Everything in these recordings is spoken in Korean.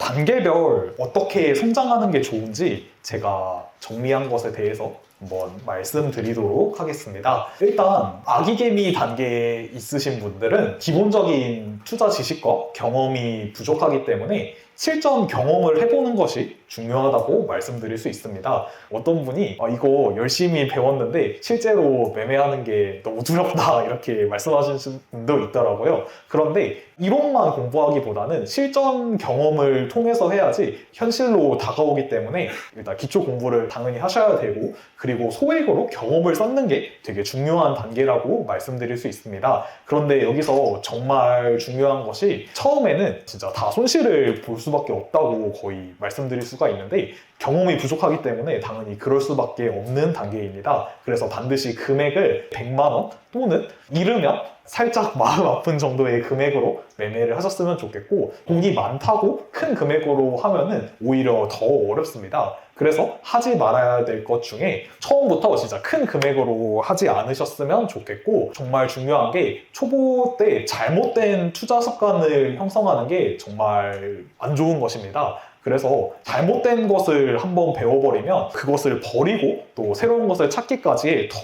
단계별 어떻게 성장하는 게 좋은지 제가 정리한 것에 대해서 한번 말씀드리도록 하겠습니다. 일단 아기개미 단계에 있으신 분들은 기본적인 투자 지식과 경험이 부족하기 때문에 실전 경험을 해보는 것이 중요하다고 말씀드릴 수 있습니다. 어떤 분이 이거 열심히 배웠는데 실제로 매매하는 게 너무 두렵다 이렇게 말씀하시는 분도 있더라고요. 그런데 이론만 공부하기보다는 실전 경험을 통해서 해야지 현실로 다가오기 때문에 일단 기초 공부를 당연히 하셔야 되고, 그리고 소액으로 경험을 쌓는 게 되게 중요한 단계라고 말씀드릴 수 있습니다. 그런데 여기서 정말 중요한 것이 처음에는 진짜 다 손실을 볼 수밖에 없다고 거의 말씀드릴 수가 있는데, 경험이 부족하기 때문에 당연히 그럴 수밖에 없는 단계입니다. 그래서 반드시 금액을 100만 원 또는 이르면 살짝 마음 아픈 정도의 금액으로 매매를 하셨으면 좋겠고, 돈이 많다고 큰 금액으로 하면은 오히려 더 어렵습니다. 그래서 하지 말아야 될 것 중에 처음부터 진짜 큰 금액으로 하지 않으셨으면 좋겠고, 정말 중요한 게 초보 때 잘못된 투자 습관을 형성하는 게 정말 안 좋은 것입니다. 그래서 잘못된 것을 한번 배워버리면 그것을 버리고 또 새로운 것을 찾기까지 더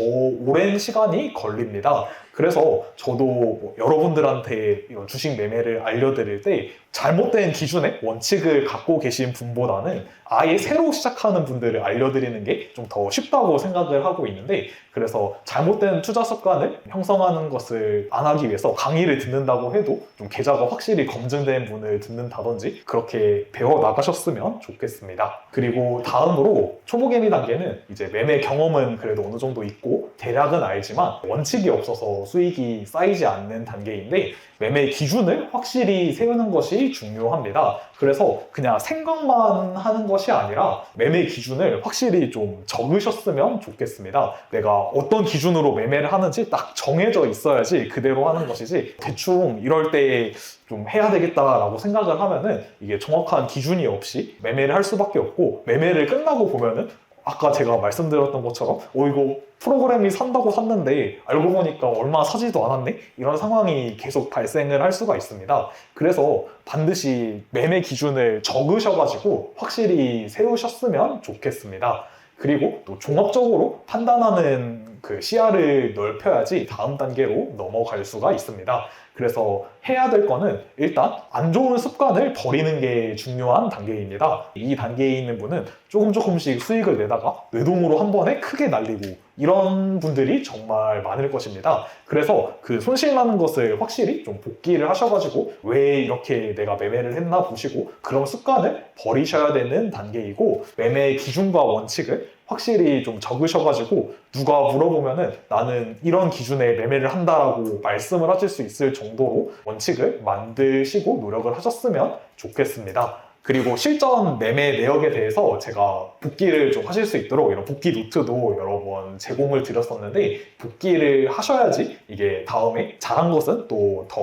오랜 시간이 걸립니다. 그래서 저도 여러분들한테 이런 주식 매매를 알려드릴 때 잘못된 기준의 원칙을 갖고 계신 분보다는 아예 새로 시작하는 분들을 알려드리는 게 좀 더 쉽다고 생각을 하고 있는데, 그래서 잘못된 투자 습관을 형성하는 것을 안 하기 위해서 강의를 듣는다고 해도 좀 계좌가 확실히 검증된 분을 듣는다든지 그렇게 배워 나가셨으면 좋겠습니다. 그리고 다음으로 초보개미 단계는 이제 매매 경험은 그래도 어느 정도 있고 대략은 알지만 원칙이 없어서 수익이 쌓이지 않는 단계인데, 매매 기준을 확실히 세우는 것이 중요합니다. 그래서 그냥 생각만 하는 것이 아니라 매매 기준을 확실히 좀 적으셨으면 좋겠습니다. 내가 어떤 기준으로 매매를 하는지 딱 정해져 있어야지 그대로 하는 것이지, 대충 이럴 때 좀 해야 되겠다라고 생각을 하면은 이게 정확한 기준이 없이 매매를 할 수밖에 없고, 매매를 끝나고 보면은 아까 제가 말씀드렸던 것처럼 이거 프로그램이 산다고 샀는데 알고 보니까 얼마 사지도 않았네? 이런 상황이 계속 발생을 할 수가 있습니다. 그래서 반드시 매매 기준을 적으셔가지고 확실히 세우셨으면 좋겠습니다. 그리고 또 종합적으로 판단하는 그 시야를 넓혀야지 다음 단계로 넘어갈 수가 있습니다. 그래서 해야 될 거는 일단 안 좋은 습관을 버리는 게 중요한 단계입니다. 이 단계에 있는 분은 조금씩 수익을 내다가 뇌동으로 한 번에 크게 날리고 이런 분들이 정말 많을 것입니다. 그래서 그 손실나는 것을 확실히 좀 복기를 하셔가지고 왜 이렇게 내가 매매를 했나 보시고 그런 습관을 버리셔야 되는 단계이고, 매매 기준과 원칙을 확실히 좀 적으셔가지고 누가 물어보면은 나는 이런 기준에 매매를 한다라고 말씀을 하실 수 있을 정도로 원칙을 만드시고 노력을 하셨으면 좋겠습니다. 그리고 실전 매매 내역에 대해서 제가 복기를 좀 하실 수 있도록 이런 복기 노트도 여러 번 제공을 드렸었는데, 복기를 하셔야지 이게 다음에 잘한 것은 또 더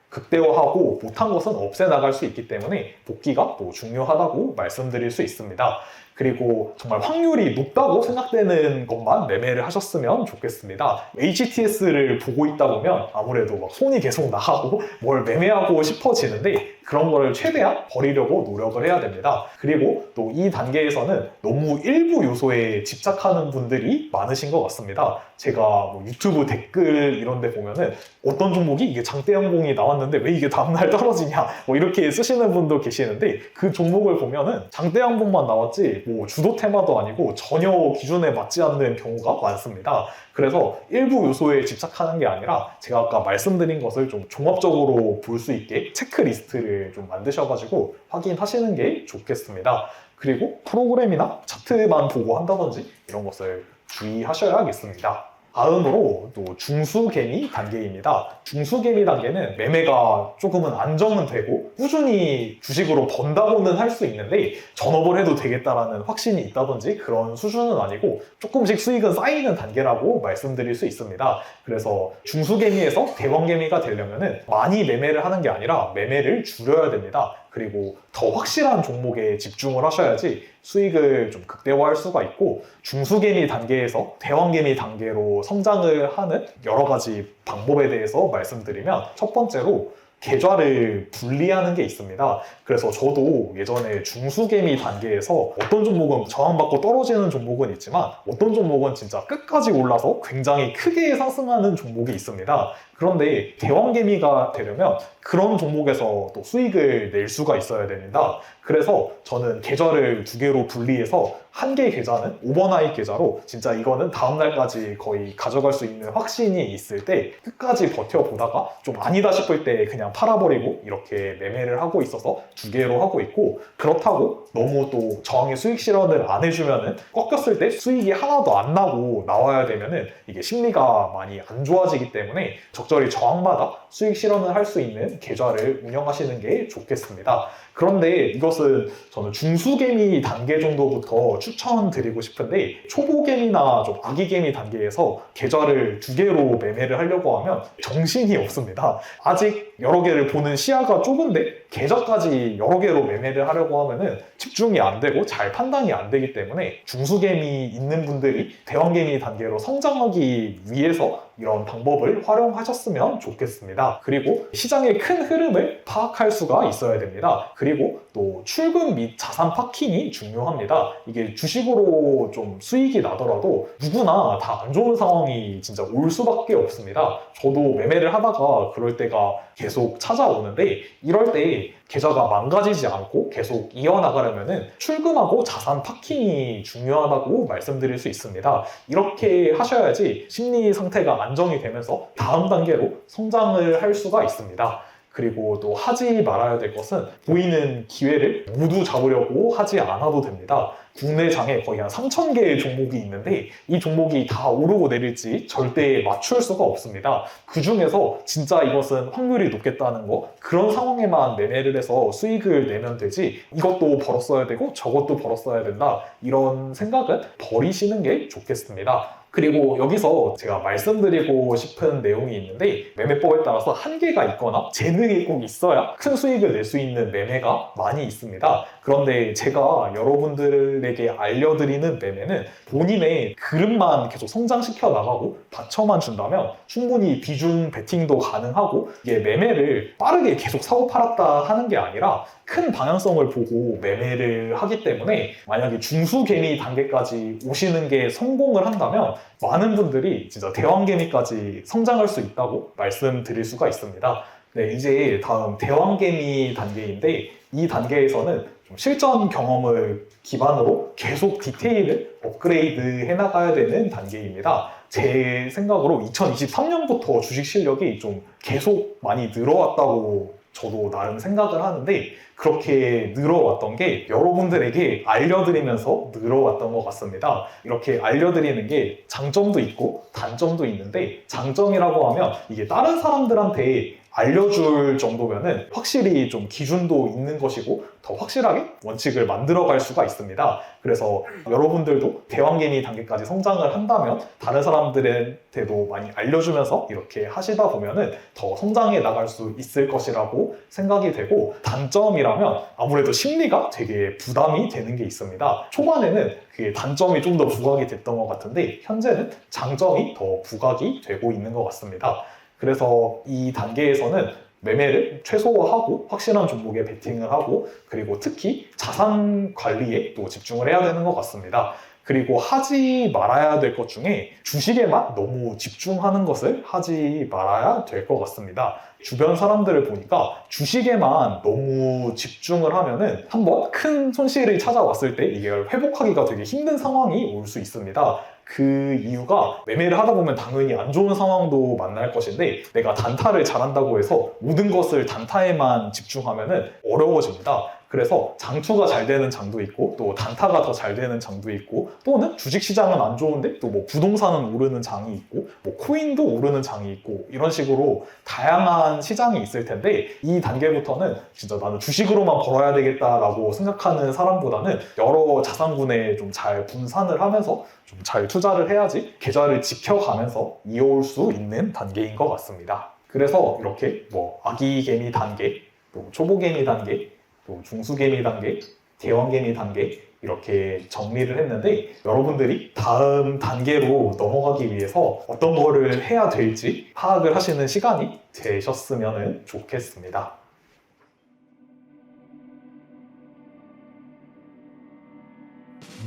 극대화하고 못한 것은 없애나갈 수 있기 때문에 복기가 또 중요하다고 말씀드릴 수 있습니다. 그리고 정말 확률이 높다고 생각되는 것만 매매를 하셨으면 좋겠습니다. HTS를 보고 있다 보면 아무래도 막 손이 계속 나가고 뭘 매매하고 싶어지는데, 그런 거를 최대한 버리려고 노력을 해야 됩니다. 그리고 또 이 단계에서는 너무 일부 요소에 집착하는 분들이 많으신 것 같습니다. 제가 뭐 유튜브 댓글 이런 데 보면은 어떤 종목이 이게 장대 양봉이 나왔는데 왜 이게 다음날 떨어지냐 뭐 이렇게 쓰시는 분도 계시는데, 그 종목을 보면은 장대 양봉만 나왔지 뭐 주도 테마도 아니고 전혀 기준에 맞지 않는 경우가 많습니다. 그래서 일부 요소에 집착하는 게 아니라 제가 아까 말씀드린 것을 좀 종합적으로 볼 수 있게 체크리스트를 좀 만드셔가지고 확인하시는 게 좋겠습니다. 그리고 프로그램이나 차트만 보고 한다든지 이런 것을 주의하셔야겠습니다. 다음으로 또 중수개미 단계입니다. 중수개미 단계는 매매가 조금은 안정은 되고 꾸준히 주식으로 번다고는 할 수 있는데 전업을 해도 되겠다라는 확신이 있다든지 그런 수준은 아니고 조금씩 수익은 쌓이는 단계라고 말씀드릴 수 있습니다. 그래서 중수개미에서 대왕개미가 되려면 많이 매매를 하는 게 아니라 매매를 줄여야 됩니다. 그리고 더 확실한 종목에 집중을 하셔야지 수익을 좀 극대화할 수가 있고, 중수개미 단계에서 대왕개미 단계로 성장을 하는 여러 가지 방법에 대해서 말씀드리면, 첫 번째로 계좌를 분리하는 게 있습니다. 그래서 저도 예전에 중수개미 단계에서 어떤 종목은 저항받고 떨어지는 종목은 있지만 어떤 종목은 진짜 끝까지 올라서 굉장히 크게 상승하는 종목이 있습니다. 그런데 대왕개미가 되려면 그런 종목에서 또 수익을 낼 수가 있어야 됩니다. 그래서 저는 계좌를 2개로 분리해서 한 개 계좌는 오버나잇 계좌로 진짜 이거는 다음날까지 거의 가져갈 수 있는 확신이 있을 때 끝까지 버텨보다가 좀 아니다 싶을 때 그냥 팔아버리고 이렇게 매매를 하고 있어서 2개로 하고 있고, 그렇다고 너무 또 저항의 수익 실현을 안 해주면은 꺾였을 때 수익이 하나도 안 나고 나와야 되면은 이게 심리가 많이 안 좋아지기 때문에 적절히 저항마다 수익 실현을 할 수 있는 계좌를 운영하시는 게 좋겠습니다. 그런데 이것은 저는 중수개미 단계 정도부터 추천드리고 싶은데, 초보개미나 좀 아기개미 단계에서 계좌를 2개로 매매를 하려고 하면 정신이 없습니다. 아직 여러 개를 보는 시야가 좁은데 계좌까지 여러 개로 매매를 하려고 하면은 집중이 안 되고 잘 판단이 안 되기 때문에 중수개미 있는 분들이 대왕개미 단계로 성장하기 위해서 이런 방법을 활용하셨으면 좋겠습니다. 그리고 시장의 큰 흐름을 파악할 수가 있어야 됩니다. 그리고 또 출금 및 자산 파킹이 중요합니다. 이게 주식으로 좀 수익이 나더라도 누구나 다 안 좋은 상황이 진짜 올 수밖에 없습니다. 저도 매매를 하다가 그럴 때가 계속 찾아오는데, 이럴 때 계좌가 망가지지 않고 계속 이어나가려면 출금하고 자산 파킹이 중요하다고 말씀드릴 수 있습니다. 이렇게 하셔야지 심리 상태가 안정이 되면서 다음 단계로 성장을 할 수가 있습니다. 그리고 또 하지 말아야 될 것은 보이는 기회를 모두 잡으려고 하지 않아도 됩니다. 국내 장에 거의 한 3,000개의 종목이 있는데 이 종목이 다 오르고 내릴지 절대 맞출 수가 없습니다. 그 중에서 진짜 이것은 확률이 높겠다는 거, 그런 상황에만 매매를 해서 수익을 내면 되지 이것도 벌었어야 되고 저것도 벌었어야 된다, 이런 생각은 버리시는 게 좋겠습니다. 그리고 여기서 제가 말씀드리고 싶은 내용이 있는데, 매매법에 따라서 한계가 있거나 재능이 꼭 있어야 큰 수익을 낼 수 있는 매매가 많이 있습니다. 그런데 제가 여러분들에게 알려드리는 매매는 본인의 그릇만 계속 성장시켜 나가고 받쳐만 준다면 충분히 비중 베팅도 가능하고, 이게 매매를 빠르게 계속 사고 팔았다 하는 게 아니라 큰 방향성을 보고 매매를 하기 때문에, 만약에 중수개미 단계까지 오시는 게 성공을 한다면 많은 분들이 진짜 대왕개미까지 성장할 수 있다고 말씀드릴 수가 있습니다. 네, 이제 다음 대왕개미 단계인데, 이 단계에서는 좀 실전 경험을 기반으로 계속 디테일을 업그레이드 해나가야 되는 단계입니다. 제 생각으로 2023년부터 주식 실력이 좀 계속 많이 늘어왔다고 저도 나름 생각을 하는데, 그렇게 늘어왔던 게 여러분들에게 알려드리면서 늘어왔던 것 같습니다. 이렇게 알려드리는 게 장점도 있고 단점도 있는데, 장점이라고 하면 이게 다른 사람들한테 알려줄 정도면은 확실히 좀 기준도 있는 것이고 더 확실하게 원칙을 만들어갈 수가 있습니다. 그래서 여러분들도 대왕개미 단계까지 성장을 한다면 다른 사람들한테도 많이 알려주면서 이렇게 하시다 보면은 더 성장해 나갈 수 있을 것이라고 생각이 되고, 단점이라면 아무래도 심리가 되게 부담이 되는 게 있습니다. 초반에는 그게 단점이 좀 더 부각이 됐던 것 같은데 현재는 장점이 더 부각이 되고 있는 것 같습니다. 그래서 이 단계에서는 매매를 최소화하고 확실한 종목에 베팅을 하고, 그리고 특히 자산 관리에 또 집중을 해야 되는 것 같습니다. 그리고 하지 말아야 될 것 중에 주식에만 너무 집중하는 것을 하지 말아야 될 것 같습니다. 주변 사람들을 보니까 주식에만 너무 집중을 하면은 한번 큰 손실이 찾아왔을 때 이걸 회복하기가 되게 힘든 상황이 올 수 있습니다. 그 이유가 매매를 하다 보면 당연히 안 좋은 상황도 만날 것인데, 내가 단타를 잘한다고 해서 모든 것을 단타에만 집중하면은 어려워집니다. 그래서 장투가 잘 되는 장도 있고 또 단타가 더 잘 되는 장도 있고, 또는 주식시장은 안 좋은데 또 뭐 부동산은 오르는 장이 있고 뭐 코인도 오르는 장이 있고, 이런 식으로 다양한 시장이 있을 텐데, 이 단계부터는 진짜 나는 주식으로만 벌어야 되겠다라고 생각하는 사람보다는 여러 자산군에 좀 잘 분산을 하면서 좀 잘 투자를 해야지 계좌를 지켜가면서 이어올 수 있는 단계인 것 같습니다. 그래서 이렇게 뭐 아기개미 단계, 또 초보개미 단계, 또 중수개미 단계, 대왕개미 단계, 이렇게 정리를 했는데 여러분들이 다음 단계로 넘어가기 위해서 어떤 거를 해야 될지 파악을 하시는 시간이 되셨으면 좋겠습니다.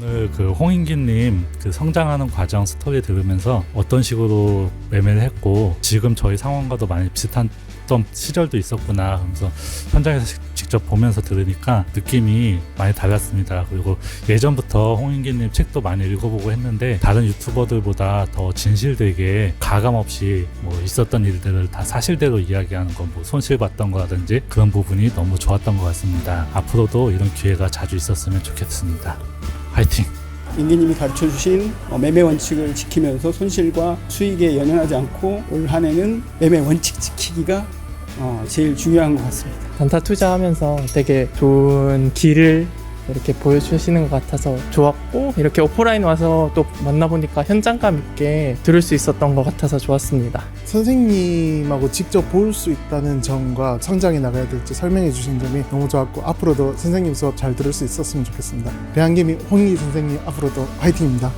오늘 그 홍인기님 그 성장하는 과정 스토리 들으면서 어떤 식으로 매매를 했고 지금 저희 상황과도 많이 비슷한 시절도 있었구나 하면서 현장에서 직접 보면서 들으니까 느낌이 많이 달랐습니다. 그리고 예전부터 홍인기님 책도 많이 읽어보고 했는데 다른 유튜버들보다 더 진실되게 가감없이 뭐 있었던 일들을 다 사실대로 이야기하는 건 뭐 손실봤던 거라든지 그런 부분이 너무 좋았던 것 같습니다. 앞으로도 이런 기회가 자주 있었으면 좋겠습니다. 화이팅! 인기님이 가르쳐주신 매매 원칙을 지키면서 손실과 수익에 연연하지 않고 올 한 해는 매매 원칙 지키기가 제일 중요한 것 같습니다. 단타 투자하면서 되게 좋은 길을 이렇게 보여주시는 것 같아서 좋았고 이렇게 오프라인 와서 또 만나보니까 현장감 있게 들을 수 있었던 것 같아서 좋았습니다. 선생님하고 직접 볼 수 있다는 점과 성장해 나가야 될지 설명해 주신 점이 너무 좋았고 앞으로도 선생님 수업 잘 들을 수 있었으면 좋겠습니다. 배한김이 홍익기 선생님 앞으로도 화이팅입니다.